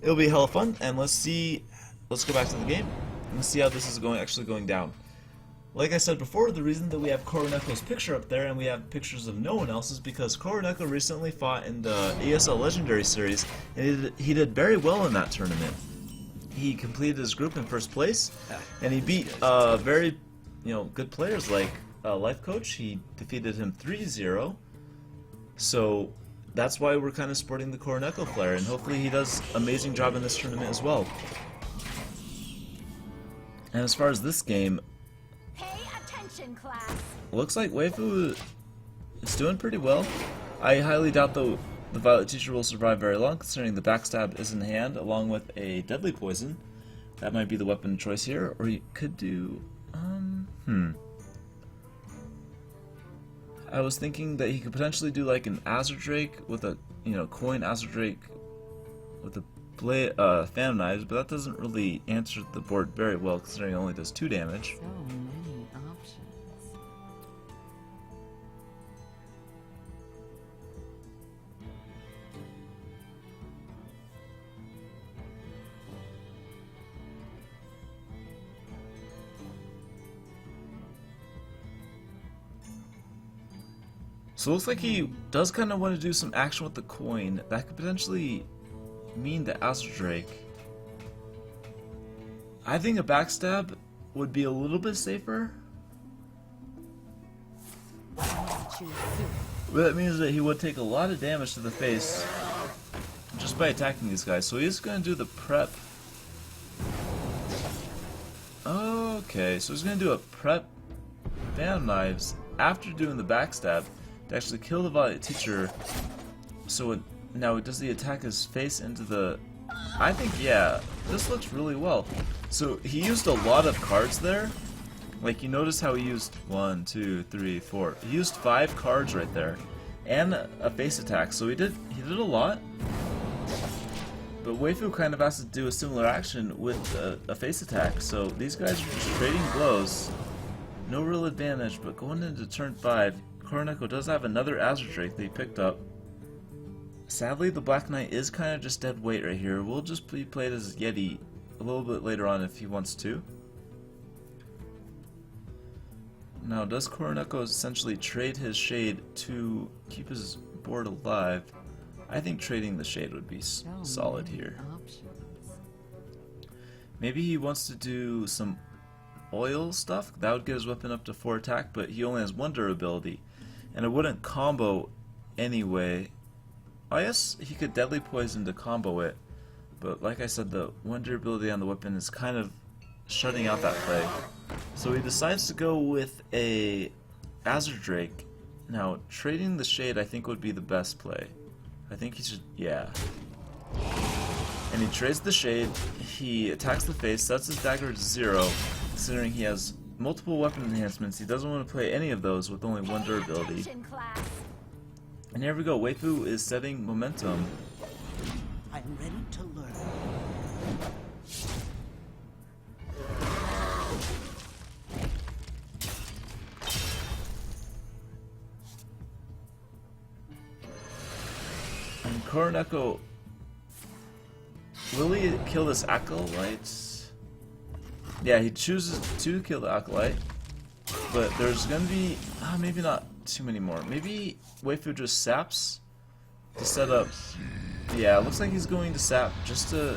It'll be hella fun, and let's see. Let's go back to the game and let's see how this is actually going down. Like I said before, the reason that we have Koroneko's picture up there and we have pictures of no one else is because Koroneko recently fought in the ESL Legendary Series, and he did very well in that tournament. He completed his group in first place, and he beat very good players like Life Coach. He defeated him 3-0. So that's why we're kind of sporting the Koroneko player, and hopefully he does an amazing job in this tournament as well. And as far as this game, Class. looks like WeiFu is doing pretty well. I highly doubt the Violet Teacher will survive very long, considering the backstab is in hand, along with a deadly poison. That might be the weapon of choice here, or you could do, I was thinking that he could potentially do like an Azure Drake with a, coin Azure Drake with a blade, Phantom Knives, but that doesn't really answer the board very well, considering it only does 2 damage. So many options. So it looks like he does kind of want to do some action with the coin. That could potentially mean the Azure Drake. I think a backstab would be a little bit safer. But that means that he would take a lot of damage to the face just by attacking these guys. So he's going to do the prep. Okay, so he's going to do a prep Phantom Knives after doing the backstab to actually kill the Violet Teacher. So now does he attack his face into the... I think, yeah, this looks really well. So he used a lot of cards there. Like, you notice how he used 1, 2, 3, 4. He used 5 cards right there. And a face attack, so he did a lot. But WeiFu kind of has to do a similar action with a face attack. So these guys are just trading blows. No real advantage, but going into turn 5, Koroneko does have another Azure Drake that he picked up. Sadly, the Black Knight is kind of just dead weight right here. We'll just be played as Yeti a little bit later on if he wants to. Now, does Koroneko essentially trade his Shade to keep his board alive? I think trading the Shade would be solid here. Maybe he wants to do some oil stuff. That would get his weapon up to 4 attack, but he only has 1 durability. And it wouldn't combo anyway. I guess he could Deadly Poison to combo it, but like I said, the 1 durability on the weapon is kind of shutting out that play. So he decides to go with a Azure Drake. Now, trading the Shade I think would be the best play. I think he should, yeah. And he trades the Shade, he attacks the face, sets his dagger to 0, considering he has multiple weapon enhancements. He doesn't want to play any of those with only 1 durability. And here we go, WeiFu is setting momentum. I'm ready to learn. And Koroneko, will he kill this Acolyte? Yeah, he chooses to kill the Acolyte, but there's gonna be, maybe not too many more. Maybe WeiFu just saps to set up. Yeah, it looks like he's going to sap just to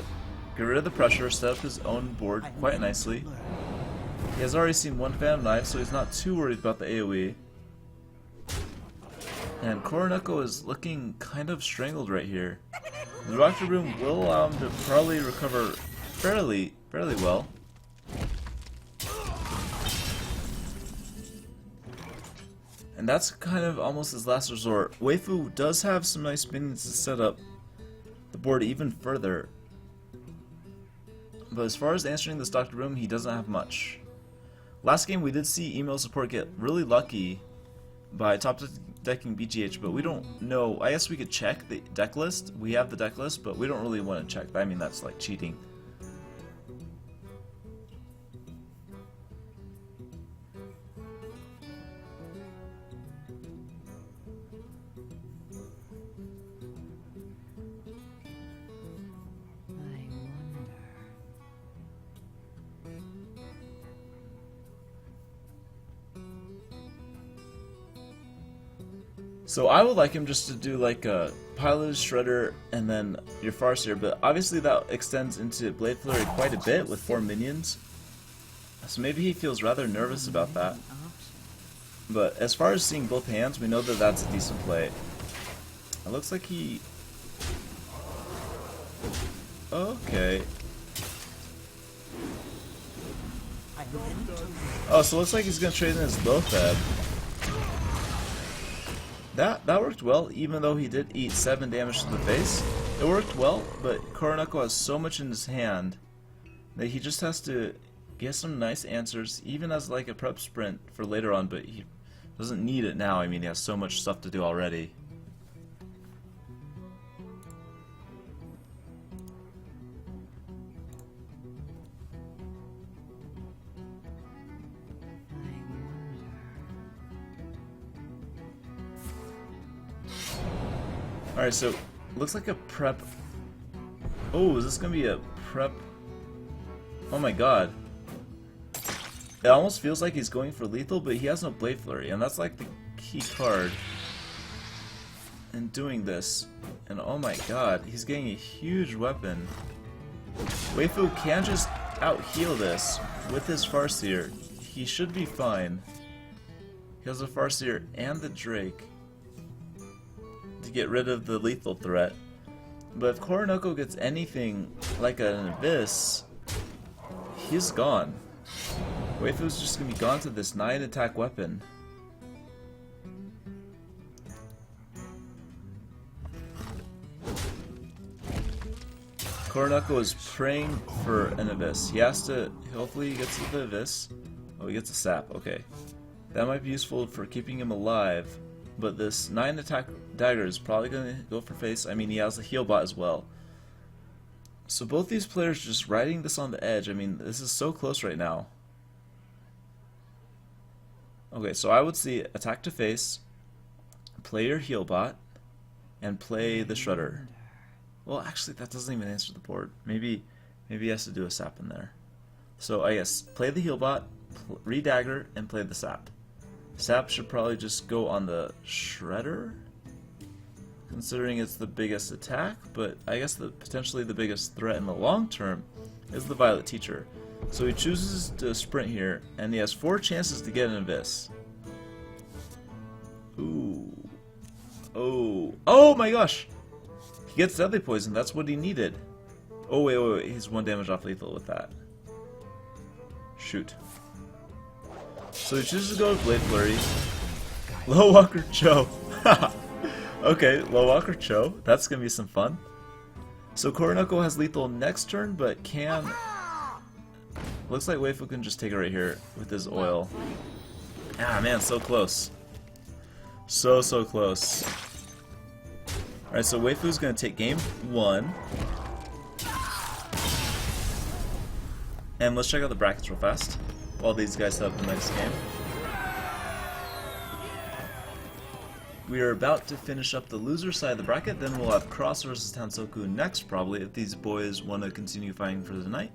get rid of the pressure, set up his own board quite nicely. He has already seen 1 Phantom Knife, so he's not too worried about the AoE. And Koroneko is looking kind of strangled right here. The Doctor Boom will allow him to probably recover fairly well. And that's kind of almost his last resort. WeiFu does have some nice minions to set up the board even further. But as far as answering this Dr. Boom, he doesn't have much. Last game we did see email support get really lucky by top decking BGH, but we don't know. I guess we could check the deck list. We have the deck list, but we don't really want to check. I mean, that's like cheating. I So I would like him just to do like a Pilot Shredder and then your Farseer, but obviously that extends into Blade Flurry quite a bit with 4 minions. So maybe he feels rather nervous about that. But as far as seeing both hands, we know that that's a decent play. It looks like he... Okay. Oh, so it looks like he's gonna trade in his Loatheb. That worked well, even though he did eat 7 damage to the face. It worked well, but koroneko has so much in his hand that he just has to get some nice answers, even as like a prep sprint for later on, but he doesn't need it now. I mean, he has so much stuff to do already. Alright, so looks like a prep. Oh, is this gonna be a prep? Oh my god. It almost feels like he's going for lethal, but he has no Blade Flurry, and that's like the key card in doing this. And oh my god, he's getting a huge weapon. WeiFu can just out-heal this with his Farseer. He should be fine. He has a Farseer and the Drake to get rid of the lethal threat. But if koroneko gets anything like an Abyss, he's gone. WeiFu's just gonna be gone to this 9 attack weapon. Koroneko is praying for an Abyss. He has to, hopefully he gets the Abyss. Oh, he gets a sap, okay. That might be useful for keeping him alive, but this 9 attack dagger is probably going to go for face. I mean, he has a heal bot as well. So both these players just riding this on the edge. I mean, this is so close right now. Okay, so I would see attack to face, play your heal bot, and play the Shredder. Well, actually, that doesn't even answer the board. Maybe he has to do a sap in there. So I guess play the heal bot, re-dagger, and play the sap. Sap should probably just go on the Shredder, considering it's the biggest attack, but I guess potentially the biggest threat in the long term is the Violet Teacher. So he chooses to sprint here, and he has 4 chances to get an Abyss. Ooh. Oh my gosh! He gets Deadly Poison, that's what he needed. Oh wait, he's 1 damage off lethal with that. Shoot. So he chooses to go with Blade Flurry. Low Walker Cho. Okay, Low Walker Cho. That's gonna be some fun. So koroneko has lethal next turn, but can... Looks like WeiFu can just take it right here with his oil. Ah man, so close. So close. Alright, so WeiFu's gonna take game 1. And let's check out the brackets real fast while these guys set up the next game. We are about to finish up the loser side of the bracket, then we'll have Cross versus Tansoku next probably if these boys want to continue fighting for the night.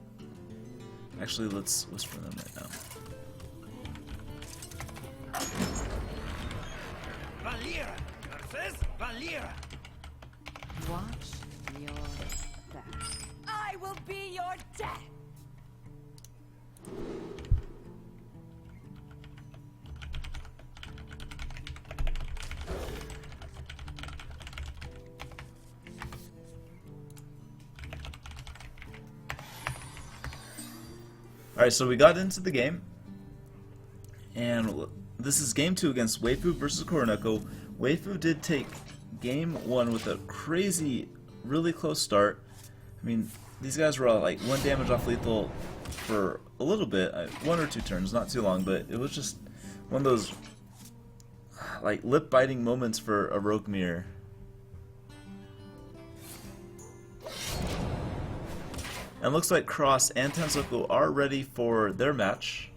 Actually, let's whisper them right now. Valera versus Valera. Watch your back. I will be your death. Alright, so we got into the game, and this is game 2 against WeiFu versus koroneko. WeiFu did take game 1 with a crazy, really close start. I mean, these guys were all like 1 damage off lethal for a little bit, 1 or 2 turns, not too long, but it was just one of those like lip-biting moments for a Rogue Mirror. And looks like Cross and Tansoku are ready for their match.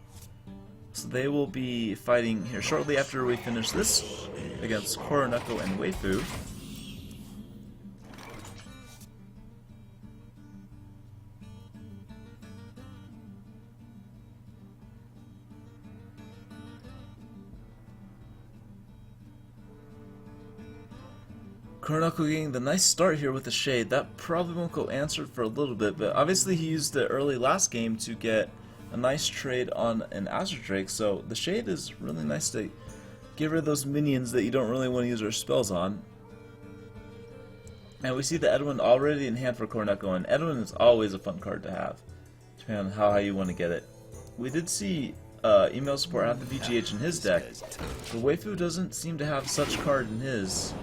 So they will be fighting here shortly after we finish this against koroneko and WeiFu. Koroneko getting the nice start here with the Shade. That probably won't go answered for a little bit, but obviously he used it early last game to get a nice trade on an Azure Drake, so the Shade is really nice to get rid of those minions that you don't really want to use your spells on. And we see the Edwin already in hand for Koroneko, and Edwin is always a fun card to have, depending on how high you want to get it. We did see email support have the VGH in his deck, but WeiFu doesn't seem to have such card in his.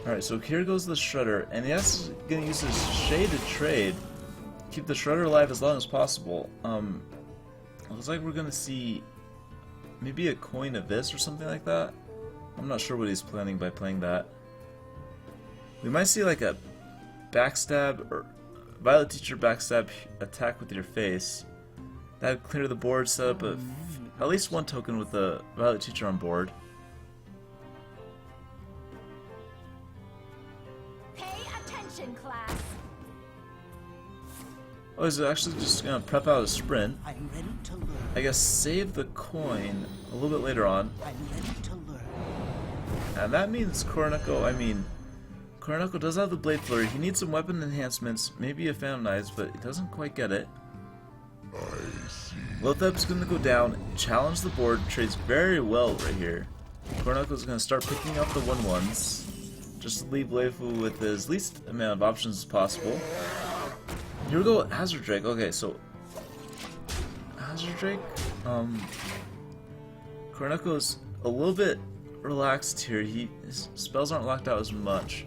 Alright, so here goes the Shredder, and he's gonna use his Shade to trade, keep the Shredder alive as long as possible. Looks like we're gonna see maybe a coin of this or something like that. I'm not sure what he's planning by playing that. We might see like a backstab or Violet Teacher backstab attack with your face. That would clear the board, set up at least one token with the Violet Teacher on board. Class. Oh, he's actually just gonna prep out a sprint. I'm ready to learn. I guess save the coin a little bit later on. I'm ready to learn. And that means Koroneko does have the Blade Flurry. He needs some weapon enhancements, maybe a Phantom Knives, but he doesn't quite get it. Lothep's gonna go down, challenge the board, trades very well right here. Koroneko's gonna start picking up the 1/1s. Just leave WeiFu with as least amount of options as possible. Here we go, Hazard Drake. Okay, so Hazard Drake. Koroneko's a little bit relaxed here. His spells aren't locked out as much.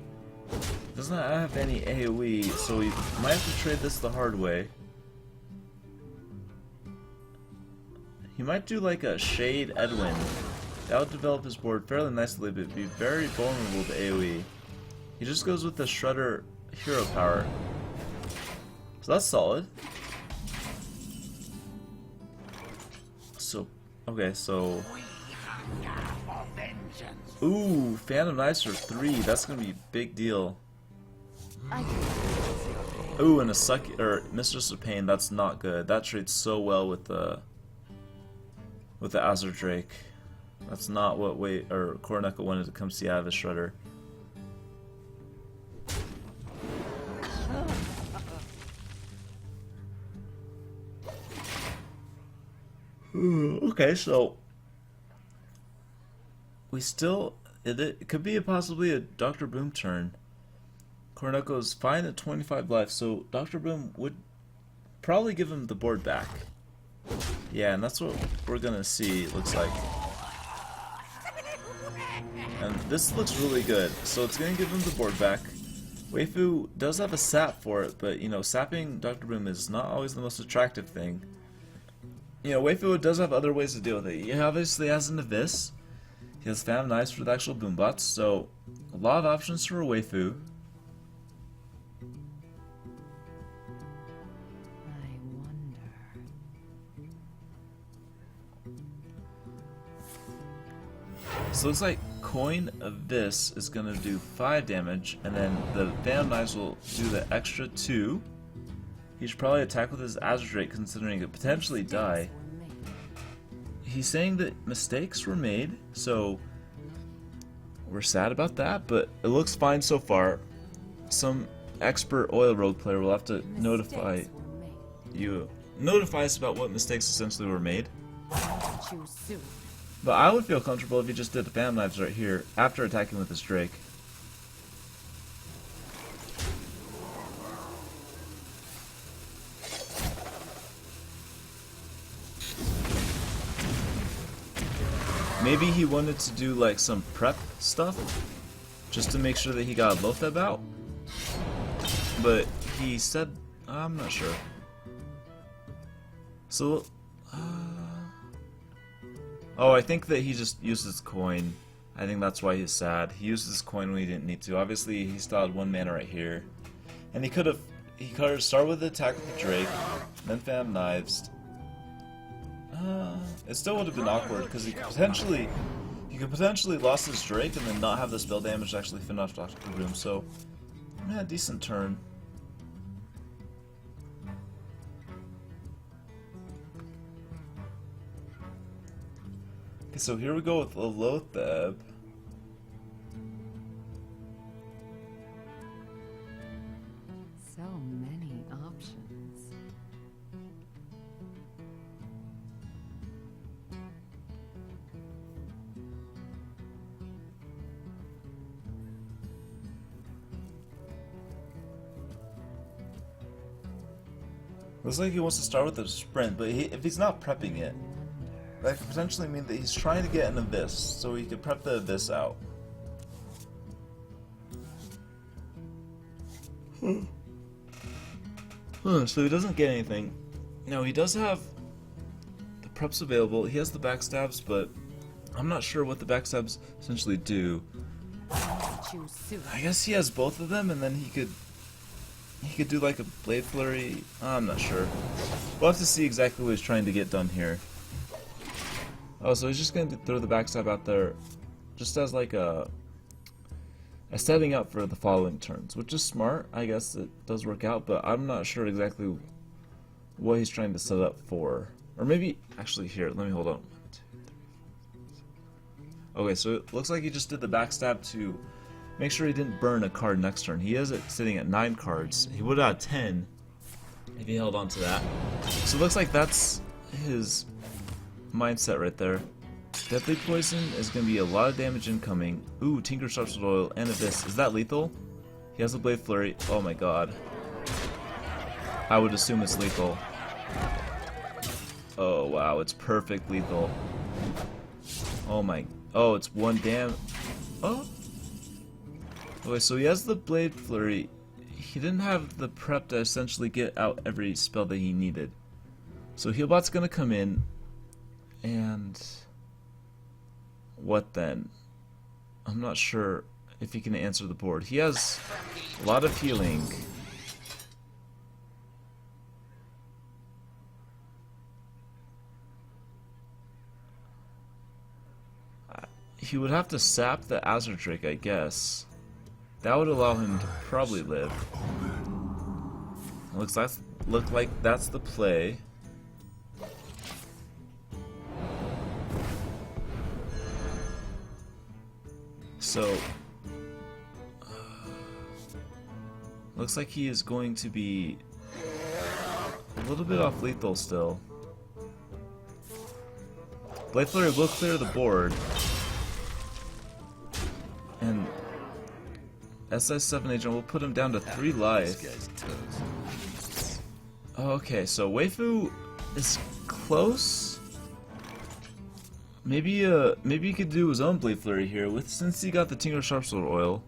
Does not have any AoE, so we might have to trade this the hard way. He might do like a Shade Edwin. That would develop his board fairly nicely, but be very vulnerable to AoE. He just goes with the Shredder hero power. So that's solid. So, okay, so... Ooh, Phantom Knives for 3. That's gonna be a big deal. Ooh, and a Mistress of Pain. That's not good. That trades so well with the Azure Drake. That's not what Koroneko wanted to come see out of his Shredder. Okay, so we still it could be possibly a Dr. Boom turn. Koroneko's fine at 25 life, so Dr. Boom would probably give him the board back. Yeah, and that's what we're gonna see, it looks like. And this looks really good, so it's gonna give him the board back. WeiFu does have a sap for it, but you know, sapping Dr. Boom is not always the most attractive thing. You know, WeiFu does have other ways to deal with it. He obviously has an Abyss. He has Phantom Knives for the actual Boombots, so a lot of options for WeiFu. So it looks like Coin of this is going to do 5 damage, and then the Phantom Knives will do the extra 2. He should probably attack with his Azure Drake, considering it could potentially die. He's saying that mistakes were made, so we're sad about that, but it looks fine so far. Some expert oil rogue player will have to notify us about what mistakes essentially were made. But I would feel comfortable if he just did the Phantom Knives right here after attacking with his Drake. Maybe he wanted to do like some prep stuff just to make sure that he got Lotheb out. But he said, I'm not sure. So, oh, I think that he just used his coin. I think that's why he's sad. He used his coin when he didn't need to. Obviously, he still had 1 mana right here. And he could have started with the attack with the Drake, then Phantom Knives. It still would have been awkward, because he could potentially lost his Drake and then not have the spell damage to actually finish off Dr. Boom, so Yeah, decent turn. Okay, so here we go with Lotheb. So many options. Looks like he wants to start with a sprint, but if he's not prepping it, that could potentially mean that he's trying to get an Abyss, so he could prep the Abyss out. So he doesn't get anything. Now he does have the preps available. He has the backstabs, but I'm not sure what the backstabs essentially do. Choose soon. I guess he has both of them, and then he could do like a blade flurry. I'm not sure. We'll have to see exactly what he's trying to get done here. Oh, so he's just going to throw the backstab out there, just as like a setting up for the following turns, which is smart. I guess it does work out, but I'm not sure exactly what he's trying to set up for. Or maybe actually here. Let me hold on. 1, 2, 3, 4. Okay, so it looks like he just did the backstab to make sure he didn't burn a card next turn. He has it sitting at 9 cards. He would have had 10 if he held on to that. So it looks like that's his mindset right there. Deadly Poison is going to be a lot of damage incoming. Ooh, Tinker Sharpsword Oil and Abyss. Is that lethal? He has a Blade Flurry. Oh my god. I would assume it's lethal. Oh wow, it's perfect lethal. Oh my. Oh, it's 1 dam. Oh. Okay, so he has the Blade Flurry. He didn't have the prep to essentially get out every spell that he needed. So Healbot's gonna come in, and what then? I'm not sure if he can answer the board. He has a lot of healing. He would have to sap the Azure Drake, I guess. That would allow him to probably live. Look like that's the play. So looks like he is going to be a little bit off lethal still. Blade Flurry will clear the board. And SI7 agent will put him down to 3 life. Okay, so WeiFu is close. Maybe he could do his own Blade Flurry here since he got the Tinker Sharpsword Oil.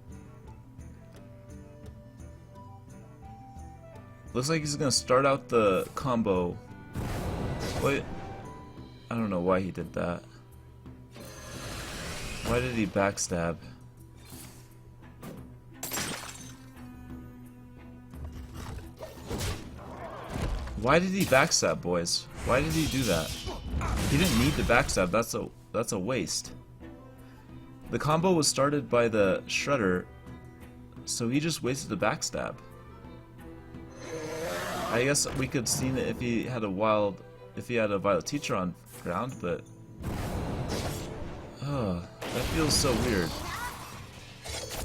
Looks like he's gonna start out the combo. Wait, I don't know why he did that. Why did he backstab? Why did he backstab, boys? Why did he do that? He didn't need to backstab. That's a waste. The combo was started by the Shredder, so he just wasted the backstab. I guess we could have seen it if he had a Violet Teacher on ground, but that feels so weird.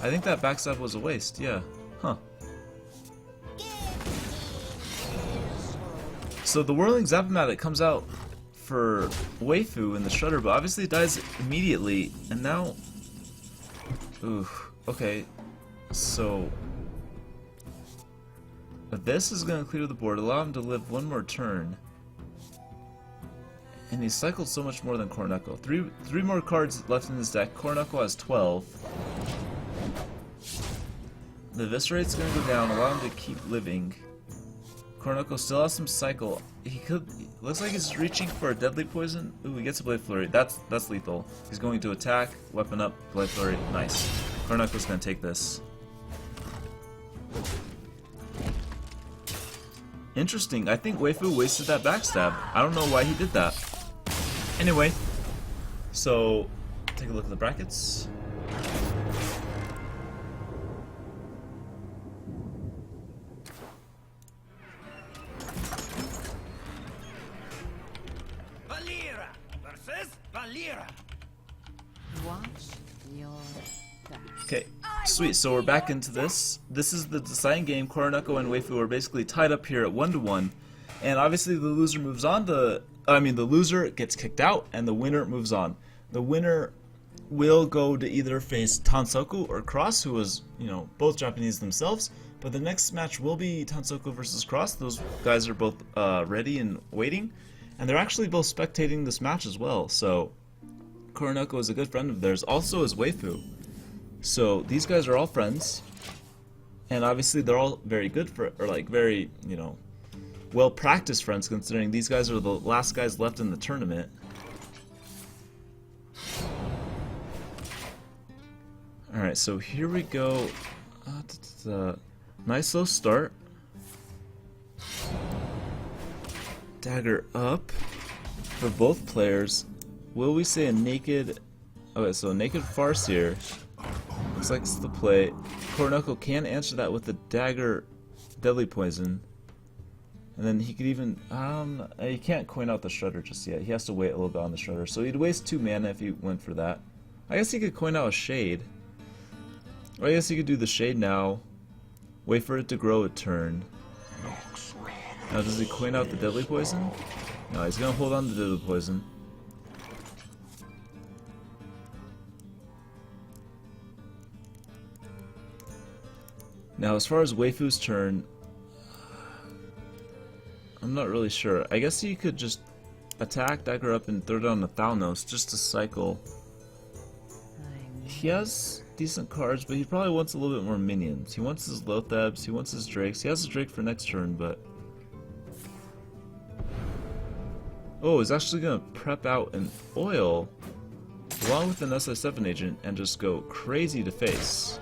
I think that backstab was a waste. Yeah. Huh. So the Whirling Zap-O-Matic comes out for WeiFu in the Shredder, but obviously it dies immediately, and now... Ooh, okay. So... this is going to clear the board, allow him to live 1 more turn. And he's cycled so much more than Koroneko. Three more cards left in his deck. Koroneko has 12. The Eviscerate's going to go down, allow him to keep living. Koroneko still has some cycle. Looks like he's reaching for a Deadly Poison. Ooh, he gets a Blade Flurry. That's lethal. He's going to attack, weapon up, Blade Flurry. Nice. Koroneko's going to take this. Interesting. I think WeiFu wasted that backstab. I don't know why he did that. Anyway, so take a look at the brackets. Valera! Watch your back. Okay, sweet. So we're back into this. This is the deciding game. Koroneko and WeiFu are basically tied up here at 1-1, and obviously the loser moves on to. The loser gets kicked out, and the winner moves on. The winner will go to either face Tansoku or Cross, who was, both Japanese themselves. But the next match will be Tansoku versus Cross. Those guys are both ready and waiting, and they're actually both spectating this match as well. So Koroneko is a good friend of theirs. Also is WeiFu. So these guys are all friends, and obviously they're all very good very, well-practiced friends, considering these guys are the last guys left in the tournament. Alright, so here we go. Nice slow start. Dagger up for both players. Will we say a naked... Okay, so a naked Farseer. Looks like it's the play. Koroneko can answer that with the dagger deadly poison. And then he could even... he can't coin out the Shredder just yet. He has to wait a little bit on the Shredder. So he'd waste 2 mana if he went for that. I guess he could coin out a Shade. Or I guess he could do the Shade now. Wait for it to grow a turn. Now does he coin out the deadly poison? No, he's gonna hold on to the deadly poison. Now as far as WeiFu's turn, I'm not really sure. I guess he could just attack, dagger up, and throw down the Thalnos just to cycle. He has decent cards, but he probably wants a little bit more minions. He wants his Lothebs, he wants his Drakes. He has a Drake for next turn, but... Oh, he's actually gonna prep out an Oil along with an SI7 agent and just go crazy to face.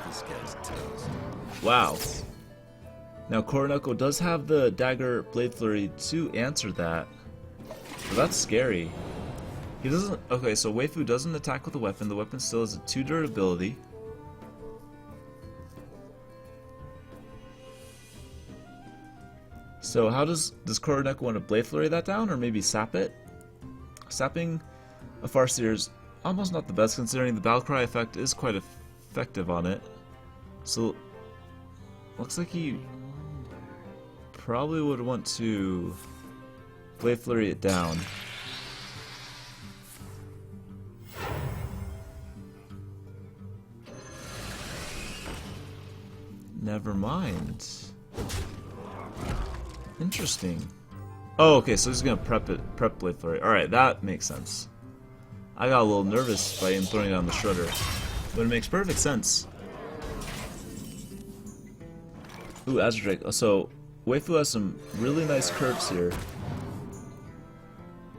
This guy's toast. Wow. Now Koroneko does have the Dagger Blade Flurry to answer that, but that's scary. He doesn't... Okay, so WeiFu doesn't attack with a weapon. The weapon still has a 2 durability. So how does Koroneko want to Blade Flurry that down, or maybe sap it? Sapping a Farseer is almost not the best, considering the Battlecry effect is quite effective on it. So looks like he probably would want to Blade Flurry it down. Never mind. Interesting. Oh, okay, so he's gonna prep Blade Flurry. Alright, that makes sense. I got a little nervous by him throwing down the Shredder, but it makes perfect sense. Ooh, Azure Drake. So, WeiFu has some really nice curves here.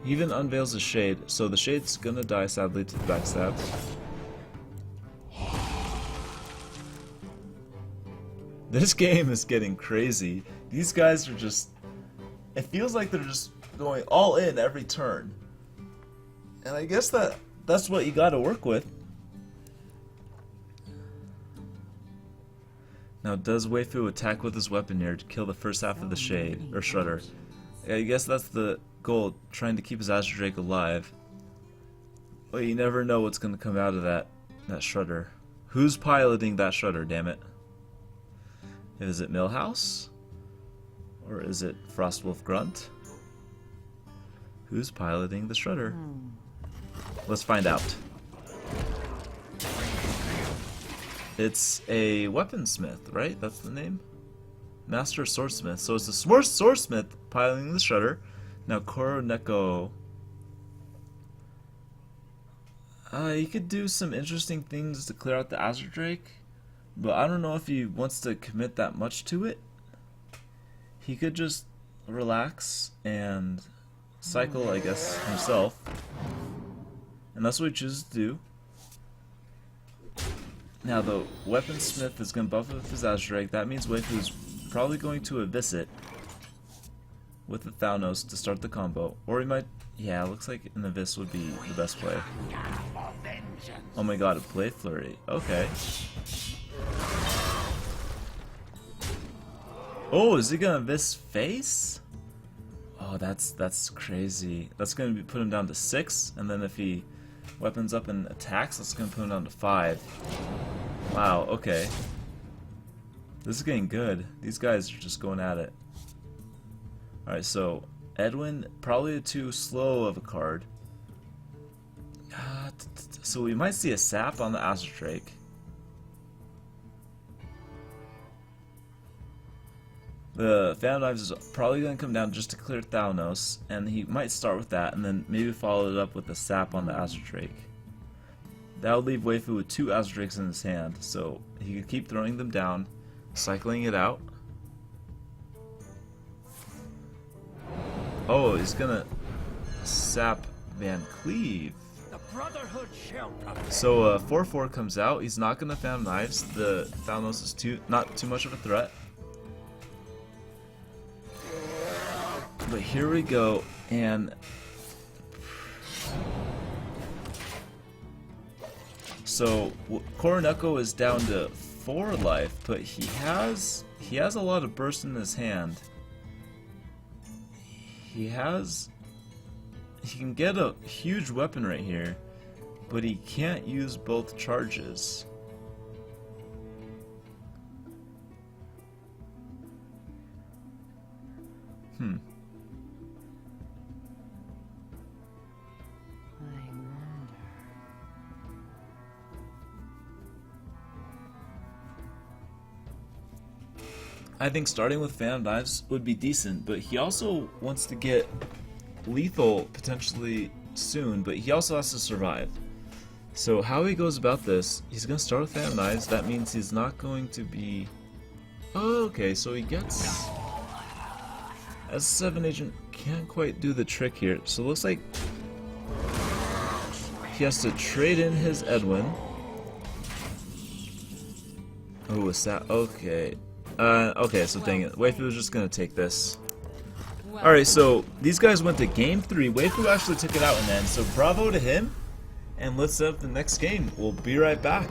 He even unveils a Shade, so the Shade's gonna die sadly to the backstab. This game is getting crazy. These guys are just... It feels like they're just going all in every turn. And I guess that's what you gotta work with. Now, does WeiFu attack with his weapon here to kill the first half of the Shade, or Shredder? I guess that's the goal, trying to keep his Azure Drake alive. But you never know what's gonna come out of that Shredder. Who's piloting that Shredder, damn it? Is it Millhouse? Or is it Frostwolf Grunt? Who's piloting the Shredder? Let's find out. It's a weaponsmith, right? That's the name? Master Swordsmith. So it's a Swordsmith piloting the Shredder. Now Koroneko... he could do some interesting things to clear out the Azure Drake, but I don't know if he wants to commit that much to it. He could just relax and cycle, I guess, himself. And that's what he chooses to do. Now the Weaponsmith is going to buff with his Azure Drake. That means WeiFu is probably going to Eviscit with the Thalnos to start the combo. Or he might... Yeah, it looks like an Evis would be the best play. Oh my god, a Blade Flurry. Okay. Oh, is he gonna Evis face? Oh, that's crazy. That's gonna put him down to 6, and then if he weapons up and attacks, that's gonna put him down to 5. Wow. Okay. This is getting good. These guys are just going at it. All right. So Edwin, probably too slow of a card. So we might see a sap on the Azure Drake. The Phantom Knives is probably going to come down just to clear Thanos, and he might start with that, and then maybe follow it up with a sap on the Azure Drake. That would leave WeiFu with 2 Azure Drakes in his hand, so he could keep throwing them down, cycling it out. Oh, he's gonna sap Van Cleave. The Brotherhood shall prevail. So 4/4 comes out. He's not gonna Phantom Knives. The Thanos is not too much of a threat. But here we go, and so Koroneko is down to 4 life, but he has a lot of burst in his hand. He can get a huge weapon right here, but he can't use both charges. I wonder. I think starting with Phantom Knives would be decent, but he also wants to get lethal potentially soon, but he also has to survive. So how he goes about this, he's going to start with Phantom Knives. That means he's not going to be... Oh, okay, so he gets... As a 7 agent, can't quite do the trick here. So it looks like he has to trade in his Edwin. Oh, is that... Okay. Okay, so dang it. WeiFu was just gonna take this. Alright, so these guys went to game 3. WeiFu actually took it out in the end, so bravo to him. And let's set up the next game. We'll be right back.